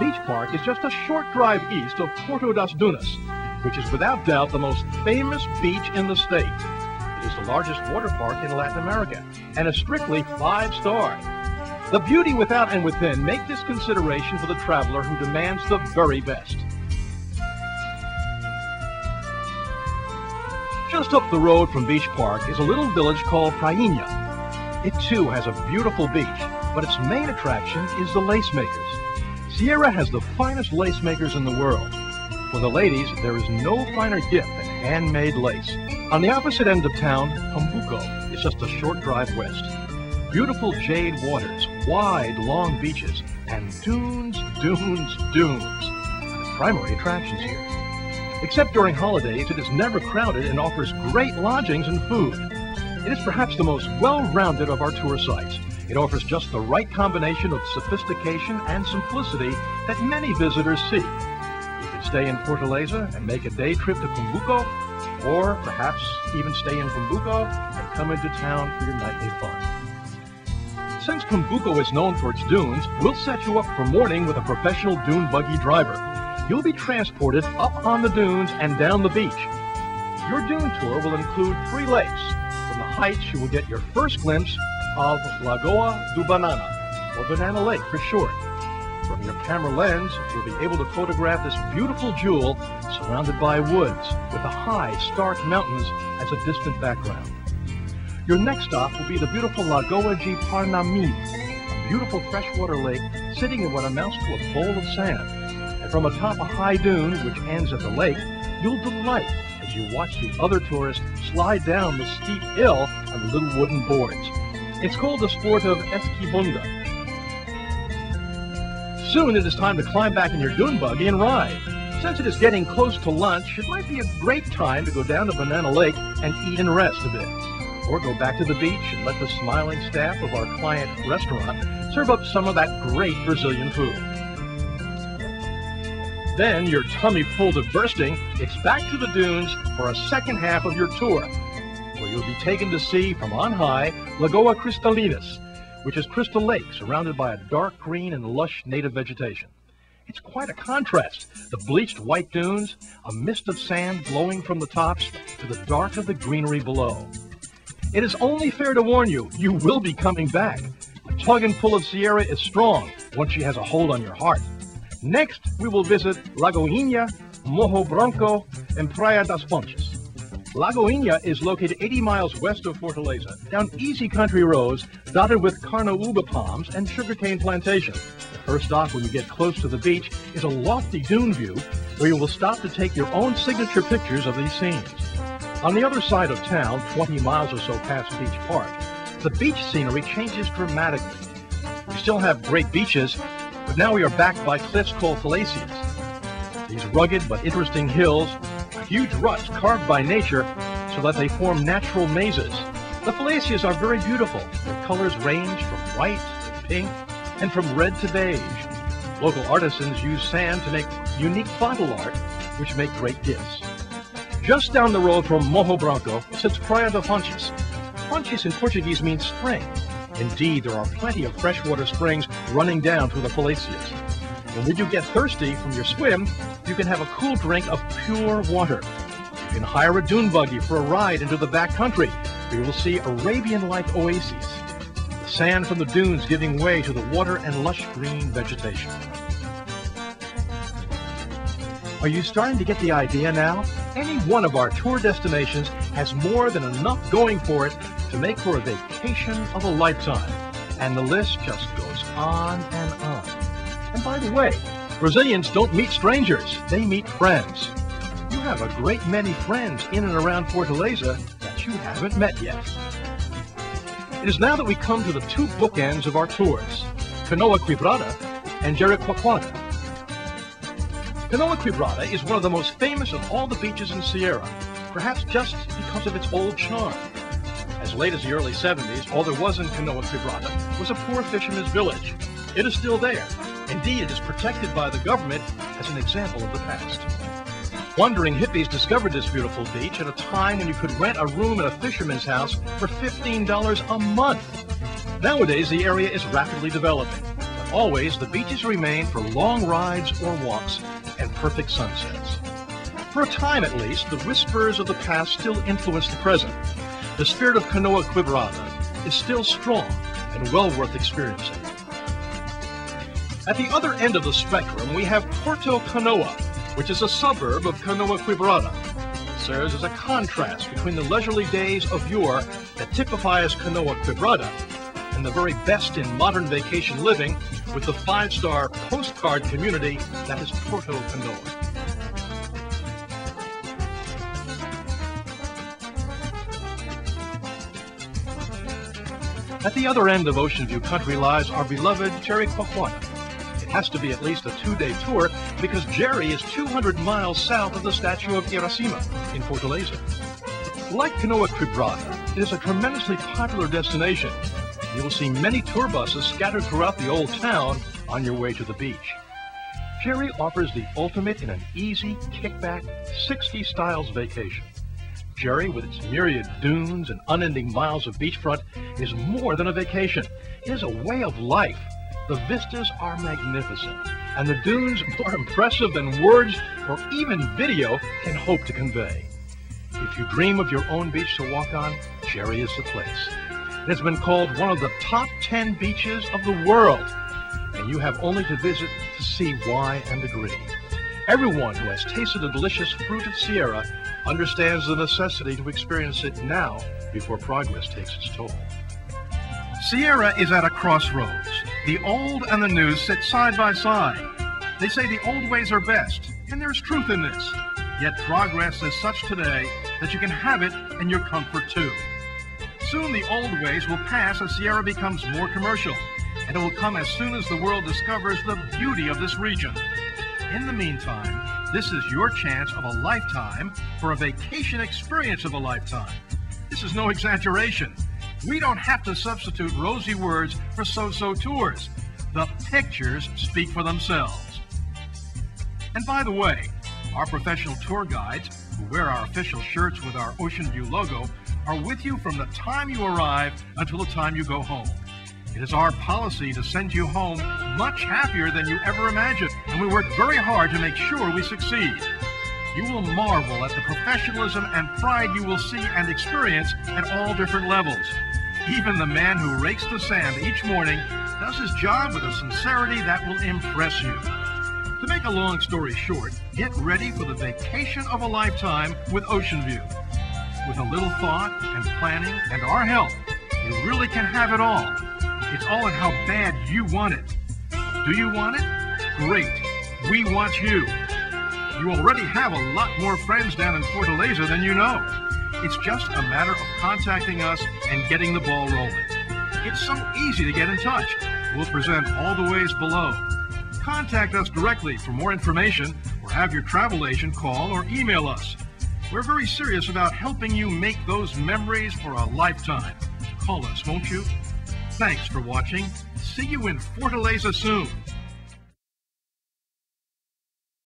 beach park is just a short drive east of Porto das Dunas, which is without doubt the most famous beach in the state. It is the largest water park in Latin America and is strictly 5-star. The beauty without and within make this consideration for the traveler who demands the very best. Just up the road from Beach Park is a little village called Prainha. It too has a beautiful beach, but its main attraction is the lace makers. Sierra has the finest lace makers in the world. For the ladies, there is no finer gift than handmade lace. On the opposite end of town, Pambuco is just a short drive west. Beautiful jade waters, wide, long beaches, and dunes are the primary attractions here. Except during holidays, it is never crowded and offers great lodgings and food. It is perhaps the most well-rounded of our tour sites. It offers just the right combination of sophistication and simplicity that many visitors seek. You can stay in Fortaleza and make a day trip to Pambuco, or perhaps even stay in Pambuco and come into town for your nightly fun. Since Pambuco is known for its dunes, we'll set you up for morning with a professional dune buggy driver. You'll be transported up on the dunes and down the beach. Your dune tour will include 3 lakes. From the heights, you will get your first glimpse of Lagoa do Banana, or Banana Lake for short. From your camera lens, you'll be able to photograph this beautiful jewel surrounded by woods with the high, stark mountains as a distant background. Your next stop will be the beautiful Lagoa de Parnami, a beautiful freshwater lake sitting in what amounts to a bowl of sand. And from atop a high dune, which ends at the lake, you'll delight as you watch the other tourists slide down the steep hill on the little wooden boards. It's called the sport of esquibunda. Soon it is time to climb back in your dune buggy and ride. Since it is getting close to lunch, it might be a great time to go down to Banana Lake and eat and rest a bit. Or go back to the beach and let the smiling staff of our client restaurant serve up some of that great Brazilian food. Then, your tummy full to bursting, it's back to the dunes for a second half of your tour, where you'll be taken to see from on high Lagoa Cristalinas, which is crystal lake surrounded by a dark green and lush native vegetation. It's quite a contrast, the bleached white dunes, a mist of sand blowing from the tops to the dark of the greenery below. It is only fair to warn you, you will be coming back. The tug and pull of Sierra is strong once she has a hold on your heart. Next, we will visit Lagoinha, Morro Branco, and Praia das Pontes. Lagoinha is located 80 miles west of Fortaleza, down easy country roads dotted with carnaúba palms and sugarcane plantations. The first stop when you get close to the beach is a lofty dune view where you will stop to take your own signature pictures of these scenes. On the other side of town, 20 miles or so past Beach Park, the beach scenery changes dramatically. We still have great beaches, but now we are backed by cliffs called fallacias. These rugged but interesting hills are huge ruts carved by nature so that they form natural mazes. The fallacias are very beautiful. Their colors range from white to pink and from red to beige. Local artisans use sand to make unique bottle art, which make great gifts. Just down the road from Morro Branco sits Praia de Fontes. Fontes in Portuguese means spring. Indeed, there are plenty of freshwater springs running down through the fallacias. And when you get thirsty from your swim, you can have a cool drink of pure water. You can hire a dune buggy for a ride into the back country, where you will see Arabian-like oases, the sand from the dunes giving way to the water and lush green vegetation. Are you starting to get the idea now? Any one of our tour destinations has more than enough going for it to make for a vacation of a lifetime. And the list just goes on and on. And by the way, Brazilians don't meet strangers, they meet friends. You have a great many friends in and around Fortaleza that you haven't met yet. It is now that we come to the 2 bookends of our tours, Canoa Quebrada and Jericoacoara. Canoa Quebrada is one of the most famous of all the beaches in Sierra, perhaps just because of its old charm. As late as the early 70s, all there was in Canoa Quebrada was a poor fisherman's village. It is still there. Indeed, it is protected by the government as an example of the past. Wandering hippies discovered this beautiful beach at a time when you could rent a room at a fisherman's house for $15 a month. Nowadays, the area is rapidly developing, but Always, the beaches remain for long rides or walks and perfect sunsets. For a time at least, the whispers of the past still influence the present. The spirit of Canoa Quebrada is still strong and well worth experiencing. At the other end of the spectrum, we have Porto Canoa, which is a suburb of Canoa Quebrada. It serves as a contrast between the leisurely days of yore that typifies Canoa Quebrada and the very best in modern vacation living with the five-star postcard community that is Porto Canoa. At the other end of Ocean View Country lies our beloved Jericoacoara. It has to be at least a 2-day tour because Jerry is 200 miles south of the statue of Iracema in Fortaleza. Like Canoa Quebrada, it is a tremendously popular destination. You will see many tour buses scattered throughout the old town on your way to the beach. Jerry offers the ultimate in an easy, kickback, 60s styles vacation. Jerry, with its myriad dunes and unending miles of beachfront, is more than a vacation. It is a way of life. The vistas are magnificent, and the dunes more impressive than words or even video can hope to convey. If you dream of your own beach to walk on, Jerry is the place. It has been called one of the top 10 beaches of the world, and you have only to visit to see why and agree. Everyone who has tasted the delicious fruit of Sierra understands the necessity to experience it now before progress takes its toll. Sierra is at a crossroads. The old and the new sit side by side. They say the old ways are best, and there's truth in this. Yet progress is such today that you can have it in your comfort too. Soon the old ways will pass as Sierra becomes more commercial, and it will come as soon as the world discovers the beauty of this region. In the meantime, this is your chance of a lifetime for a vacation experience of a lifetime. This is no exaggeration. We don't have to substitute rosy words for so-so tours. The pictures speak for themselves. And by the way, our professional tour guides, who wear our official shirts with our Ocean View logo, are with you from the time you arrive until the time you go home. It is our policy to send you home much happier than you ever imagined, and we work very hard to make sure we succeed. You will marvel at the professionalism and pride you will see and experience at all different levels. Even the man who rakes the sand each morning does his job with a sincerity that will impress you. To make a long story short, get ready for the vacation of a lifetime with Ocean View. With a little thought and planning and our help, you really can have it all. It's all in how bad you want it. Do you want it? Great. We want you. You already have a lot more friends down in Fortaleza than you know. It's just a matter of contacting us and getting the ball rolling. It's so easy to get in touch. We'll present all the ways below. Contact us directly for more information or have your travel agent call or email us. We're very serious about helping you make those memories for a lifetime. Call us, won't you? Thanks for watching. See you in Fortaleza soon.